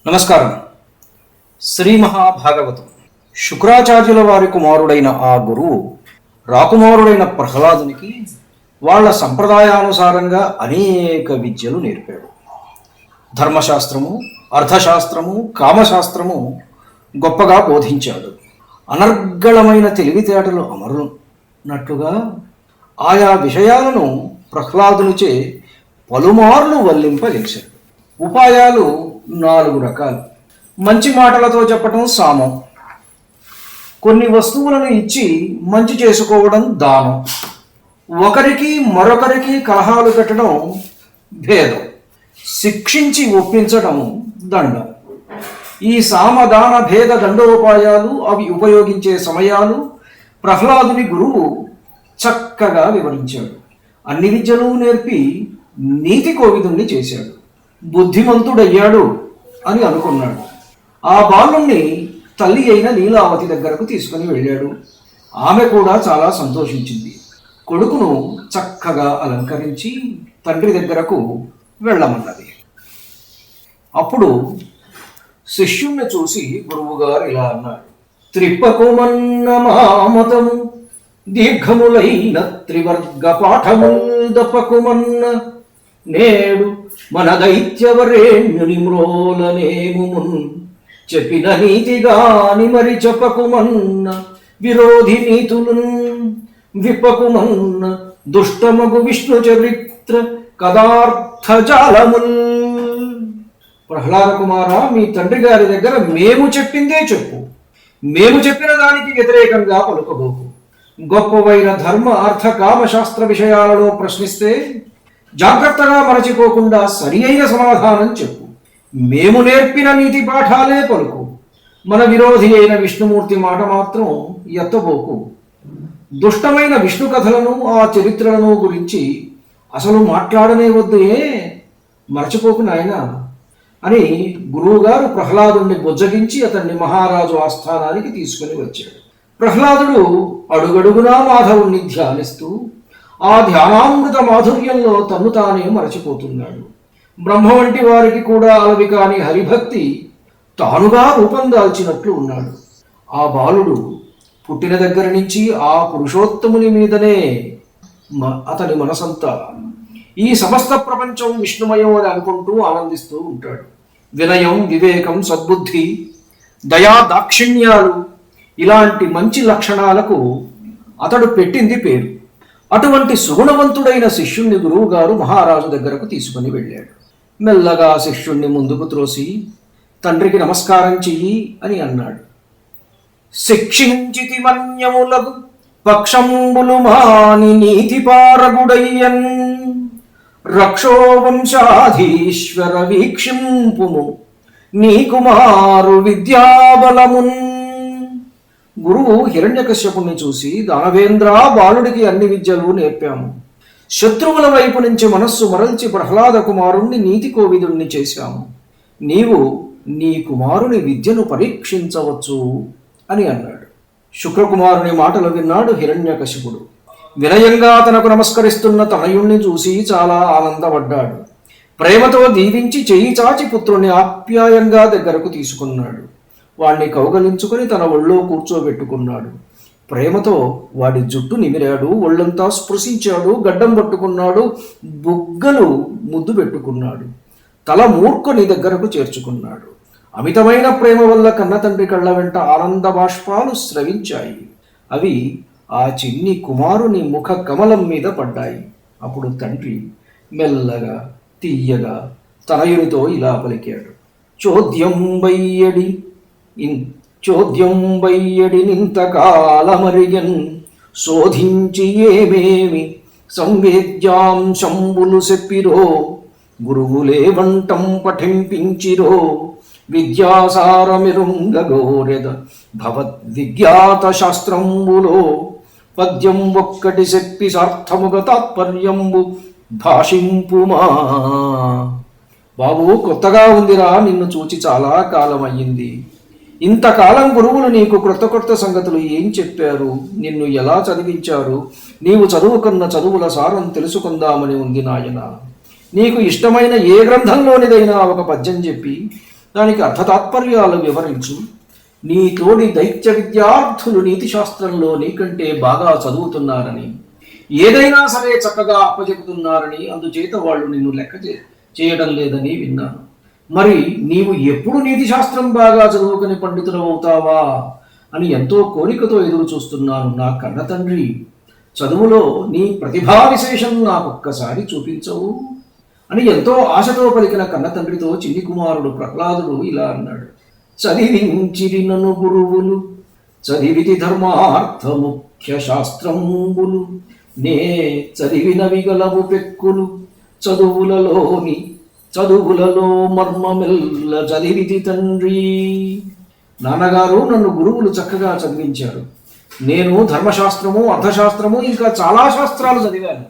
నమస్కారం. శ్రీ మహాభాగవతం. శుక్రాచార్యుల వారి కుమారుడైన ఆ గురువు రాకుమారుడైన ప్రహ్లాదునికి వాళ్ళ సంప్రదాయానుసారంగా అనేక విద్యలు నేర్పాడు. ధర్మశాస్త్రము, అర్థశాస్త్రము, కామశాస్త్రము గొప్పగా బోధించాడు. అనర్గళమైన తెలివితేటలు అమరునట్లుగా ఆయా విషయాలను ప్రహ్లాదునిచే పలుమార్లు వల్లింపజేశాడు. ఉపాయాలు 4 రకాలు. మంచి మాటలతో చెప్పటం సామం, కొన్ని వస్తువులను ఇచ్చి మంచి చేసుకోవడం దానం, ఒకరికి మరొకరికి కలహాలు పెట్టడం భేదం, శిక్షించి ఒప్పించడం దండం. ఈ సామదాన భేద దండోపాయాలు, అవి ఉపయోగించే సమయాలు ప్రహ్లాదుని గురువు చక్కగా వివరించాడు. అన్ని విద్యలు నేర్పి నీతి కోవిదుణ్ణి చేశాడు. బుద్ధిమంతుడయ్యాడు అని అనుకున్నాడు. ఆ బాలుణ్ణి తల్లి అయిన లీలావతి దగ్గరకు తీసుకుని వెళ్ళాడు. ఆమె కూడా చాలా సంతోషించింది. కొడుకును చక్కగా అలంకరించి తండ్రి దగ్గరకు వెళ్ళమన్నది. అప్పుడు శిష్యుణ్ణి చూసి గురువుగారు ఇలా అన్నారు: త్రిప్పకుమన్న మామతము దీర్ఘములైన త్రివర్గ పాఠముల్ దపకుమన్న నేడు మన దైత్యవరేణ్యుని మ్రోలనేముమున్ చెప్పిన నీతిగాని మరి చెప్పకుమన్న విరోధి నీతులున్ విప్పకుమన్న దుష్టమగు విష్ణు చరిత్ర కదార్థజాలముల్. ప్రహ్లాద కుమార, మీ తండ్రి గారి దగ్గర మేము చెప్పిందే చెప్పు, మేము చెప్పిన దానికి వ్యతిరేకంగా పలుకబోకు. గొప్పవైన ధర్మ, అర్థ, కామశాస్త్ర విషయాలలో ప్రశ్నిస్తే జాగ్రత్తగా మరచిపోకుండా సరి అయిన సమాధానం చెప్పు. మేము నేర్పిన నీతి పాఠాలే పలుకు. మన విరోధి అయిన విష్ణుమూర్తి మాట మాత్రం ఎత్తబోకు. దుష్టమైన విష్ణు కథలను, ఆ చరిత్రలను గురించి అసలు మాట్లాడనే వద్దు, మరచిపోకు నాయనా అని గురువుగారు ప్రహ్లాదుని బుజ్జగించి అతన్ని మహారాజు ఆస్థానానికి తీసుకుని వచ్చాడు. ప్రహ్లాదుడు అడుగడుగునా మాధవుణ్ణి ధ్యానిస్తూ ఆ ధ్యానామృత మాధుర్యంలో తన్ను తానే మరచిపోతున్నాడు. బ్రహ్మ వంటి వారికి కూడా అలవి కాని హరిభక్తి తానుగా రూపం దాల్చినట్లు ఉన్నాడు. ఆ బాలుడు పుట్టిన దగ్గర నుంచి ఆ పురుషోత్తముని మీదనే అతని మనసంతా ఈ సమస్త ప్రపంచం విష్ణుమయం అని అనుకుంటూ ఆనందిస్తూ ఉంటాడు. వినయం, వివేకం, సద్బుద్ధి, దయా, దాక్షిణ్యాలు ఇలాంటి మంచి లక్షణాలకు అతడు పెట్టింది పేరు. అటువంటి సుగుణవంతుడైన శిష్యుణ్ణి గురువు గారు మహారాజు దగ్గరకు తీసుకుని వెళ్ళాడు. మెల్లగా శిష్యుణ్ణి ముందుకు త్రోసి తండ్రికి నమస్కారం చెయ్యి అని అన్నాడు. శిక్షించితి మన్యములకు పక్షంబులు మాని నీతి పారగుడయ్యన్ రక్షోవంశాధీశ్వర వీక్షింపుము నీ కుమారు విద్యాబలమున్. గురువు హిరణ్యకశ్యపుణ్ణి చూసి, దానవేంద్ర, బాలుడికి అన్ని విద్యలు నేర్పాము. శత్రువుల వైపు నుంచి మనస్సు మరల్చి ప్రహ్లాద కుమారుణ్ణి నీతి కోవిదుణ్ణి చేశాము. నీవు నీ కుమారుని విద్యను పరీక్షించవచ్చు అని అన్నాడు. శుక్రకుమారుని మాటలు విన్నాడు హిరణ్యకశిపుడు. వినయంగా తనకు నమస్కరిస్తున్న తనయుణ్ణి చూసి చాలా ఆనందపడ్డాడు. ప్రేమతో దీవించి చేయి చాచి పుత్రుని ఆప్యాయంగా దగ్గరకు తీసుకున్నాడు. వాణ్ణి కౌగలించుకుని తన ఒళ్ళో కూర్చోబెట్టుకున్నాడు. ప్రేమతో వాడి జుట్టు నిమిరాడు, ఒళ్ళంతా స్పృశించాడు, గడ్డం పట్టుకున్నాడు, బుగ్గలు ముద్దు పెట్టుకున్నాడు, తల మూర్ఖుని దగ్గరకు చేర్చుకున్నాడు. అమితమైన ప్రేమ వల్ల కన్నతండ్రి కళ్ళ వెంట ఆనంద బాష్పాలు స్రవించాయి. అవి ఆ చిన్ని కుమారుని ముఖ కమలం మీద పడ్డాయి. అప్పుడు తండ్రి మెల్లగా తీయగా తనయునితో ఇలా పలికాడు: చోద్యం బయ్యడి నింతకాలమరిగన్ శోధించి ఏమేమి సంవేద్యాంశంబులు చెప్పిరో గురువులే వంటం పఠింపించిరో విద్యాసారమిరుంగగోరెద భవద్విజ్ఞాత శాస్త్రంబులో పద్యం ఒక్కటి చెప్పి సార్థముగ తాత్పర్యంబు భాషింపుమా. బాబు, కొత్తగా ఉందిరా, నిన్ను చూచి చాలా కాలం అయ్యింది. ఇంతకాలం గురువులు నీకు కొత్త సంగతులు ఏం చెప్పారు, నిన్ను ఎలా చదివించారు, నీవు చదువుకున్న చదువుల సారం తెలుసుకుందామని ఉంది నాయన. నీకు ఇష్టమైన ఏ గ్రంథంలోనిదైనా ఒక పద్యం చెప్పి దానికి అర్థతాత్పర్యాలు వివరించు. నీ తోడి దైత్య విద్యార్థులు నీతి శాస్త్రంలో నీకంటే బాగా చదువుతున్నారని, ఏదైనా సరే చక్కగా అప్పచెబుతున్నారని, అందుచేత వాళ్ళు నిన్ను లెక్క చేయడం లేదని విన్నాను. మరి నీవు ఎప్పుడు నీతి శాస్త్రం బాగా చదువుకుని పండితులు అవుతావా అని ఎంతో కోరికతో ఎదురు చూస్తున్నాను నా కన్న తండ్రి. చదువులో నీ ప్రతిభా విశేషం నాకొక్కసారి చూపించవు అని ఎంతో ఆశతో పలికిన కన్న తండ్రితో చిన్ని కుమారుడు ప్రహ్లాదుడు ఇలా అన్నాడు. చదివించిరి నన్ను గురువులు, చదివితి ధర్మార్థ ముఖ్య శాస్త్రంబులు, నే చదివినవి గలవు పెక్కులు, చదువులలో మర్మమెల్ల చదివితి తండ్రి. నాన్నగారు నన్ను గురువులు చక్కగా చదివించారు. నేను ధర్మశాస్త్రము, అర్థశాస్త్రము, ఇంకా చాలా శాస్త్రాలు చదివాను.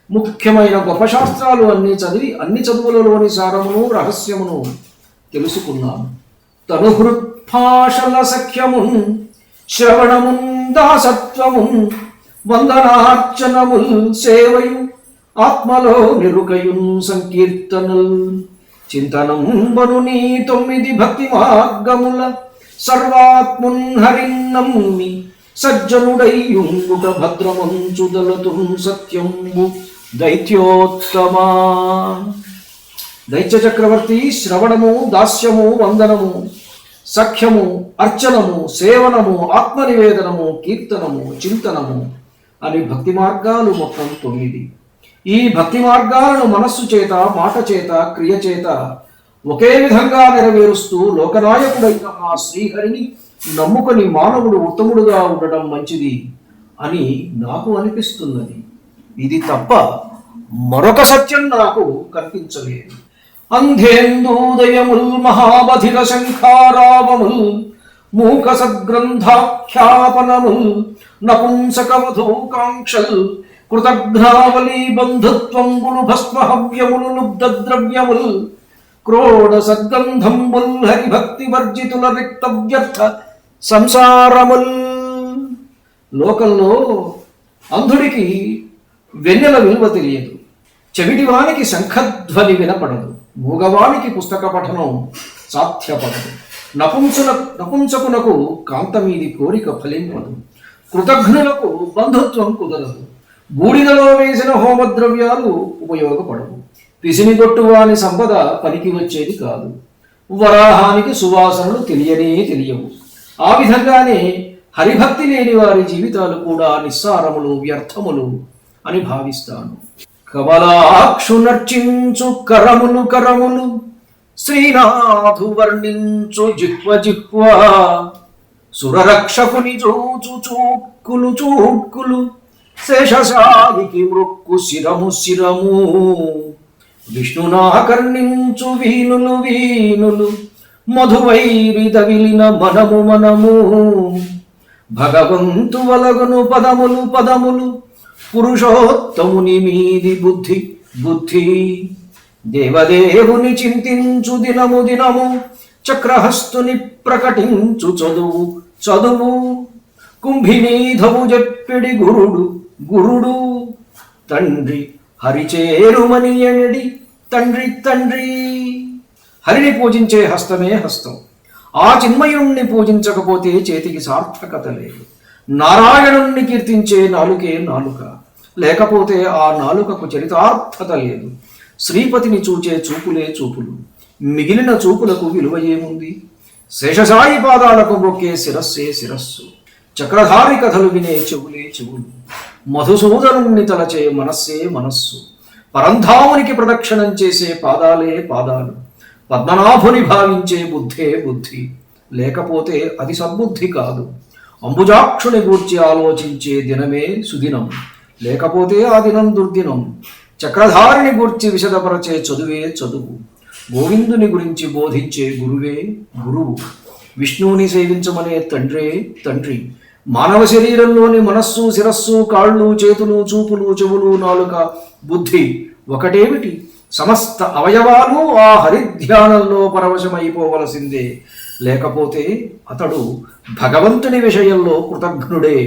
ముఖ్యమైన గొప్ప శాస్త్రాలు అన్నీ చదివి అన్ని చదువులలోని సారమును రహస్యమును తెలుసుకున్నాను. తనుహృత్పాశల సఖ్యమున్, శ్రవణమున్, దాసత్వమున్, వందనార్చనముల్, సేవయు, ఆత్మలో నిరుకయున్, సంకీర్తనల్, చింతనం బను నీ 9 భక్తి మార్గముల, సర్వాత్మున్ హరిన్నమ్మి సజ్జనుడయ్యుంగుట భద్రమంచుదలతున్ సత్యంబు దైత్యోత్తమా. దైత్య చక్రవర్తి శ్రవణము, దాస్యము, వందనము, సఖ్యము, అర్చనము, సేవనము, ఆత్మనివేదనము, కీర్తనము, చింతనము అని భక్తి మార్గాలు మొత్తం 9. ఈ భక్తి మార్గాలను మనస్సు చేత, మాట చేత, క్రియ చేత ఒకే విధంగా నెరవేరుస్తూ లోకనాయకుడైన ఆ శ్రీహరిని నమ్ముకొని మానవుడు ఉత్తముడుగా ఉండడం మంచిది అని నాకు అనిపిస్తున్నది. ఇది తప్ప మరొక సత్యం నాకు కనిపించలేదు. అంధేందూదయముల్, మహాబధిర శంఖారావముల్, మూక సద్గ్రంథాఖ్యాపనముల్, నపుంసకవధూకాంక్షల్, కృతఘ్నావళీ బంధుత్వంబులు, భస్మహవ్యములు, లుబ్ధద్రవ్యముల్, క్రోడ సద్గంధంబుల్, హరిభక్తి వర్జితుల రిక్త వ్యర్థ సంసారముల్. లోకంలో అంధుడికి వెన్నెల విలువ తెలియదు, చెవిటివానికి శంఖధ్వని వినపడదు, మూగవానికి పుస్తక పఠనం సాధ్యపడదు, నపుంసకునకు కాంతమీది కోరిక ఫలింపదు, కృతఘ్నులకు బంధుత్వం కుదరదు, బూడిదలో వేసిన హోమద్రవ్యాలు ఉపయోగపడవు, పిసినిగొట్టువాని సంపద పనికి వచ్చేది కాదు, వరాహానికి సువాసనలు తెలియవు. ఆ విధంగానే హరిభక్తి లేని వారి జీవితాలు కూడా నిస్సారములు, వ్యర్థములు అని భావిస్తాను. కమలాక్షు నర్చించు కరములు, శ్రీనాథు వర్ణించు జిహ్వ, సురరక్షకుని చూచు చూక్కులు, శేషశాయికి మృక్కు శిరము, విష్ణునాకర్ణించు వీనులు, మధువైరి తవిలిన మనము, భగవంతు వలగును పదములు, పురుషోత్తముని మీది బుద్ధి, దేవదేవుని చింతించు దినము, చక్రహస్తుని ప్రకటించు చదువు, కుంభినీధవు చెప్పిడి గురుడు, తండ్రి హరిచేరుమని ఎనడి తండ్రి. హరిని పూజించే హస్తమే హస్తం. ఆ చిన్మయుణ్ణి పూజించకపోతే చేతికి సార్థకత లేదు. నారాయణుణ్ణి కీర్తించే నాలుకే నాలుక, లేకపోతే ఆ నాలుకకు చరితార్థత లేదు. శ్రీపతిని చూచే చూపులే చూపులు, మిగిలిన చూపులకు విలువ ఏముంది? శేషసాయి పాదాలకు మొక్కే శిరస్సు, చక్రధారి కథలు వినే చెవులే చెవులు, మధుసూదనుణ్ణి తలచే మనస్సు, పరంధామునికి ప్రదక్షిణం చేసే పాదాలే పాదాలు, పద్మనాభుని భావించే బుద్ధి, లేకపోతే అది సద్బుద్ధి కాదు. అంబుజాక్షుని గూర్చి ఆలోచించే దినమే సుదినం, లేకపోతే ఆ దినం దుర్దినం. చక్రధారిని గూర్చి విశదపరచే చదువే చదువు, గోవిందుని గురించి బోధించే గురువే గురువు, విష్ణువుని సేవించమనే తండ్రి. మానవ శరీరంలోని మనస్సు, శిరస్సు, కాళ్ళు, చేతులు, చూపులు, చెవులు, నాలుక, బుద్ధి ఒకటేమిటి? సమస్త అవయవాలు ఆ హరిధ్యానంలో పరవశమైపోవలసిందే, లేకపోతే అతడు భగవంతుని విషయంలో కృతజ్ఞుడే.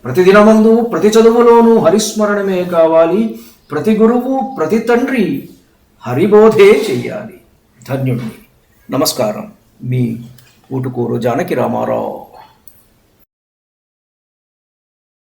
ప్రతిదినమందు ప్రతి చదువులోనూ హరిస్మరణమే కావాలి. ప్రతి గురువు, ప్రతి తండ్రి హరిబోధే చెయ్యాలి. ధన్యుడిని. నమస్కారం. మీ ఊటుకూరు జానకి రామారావు.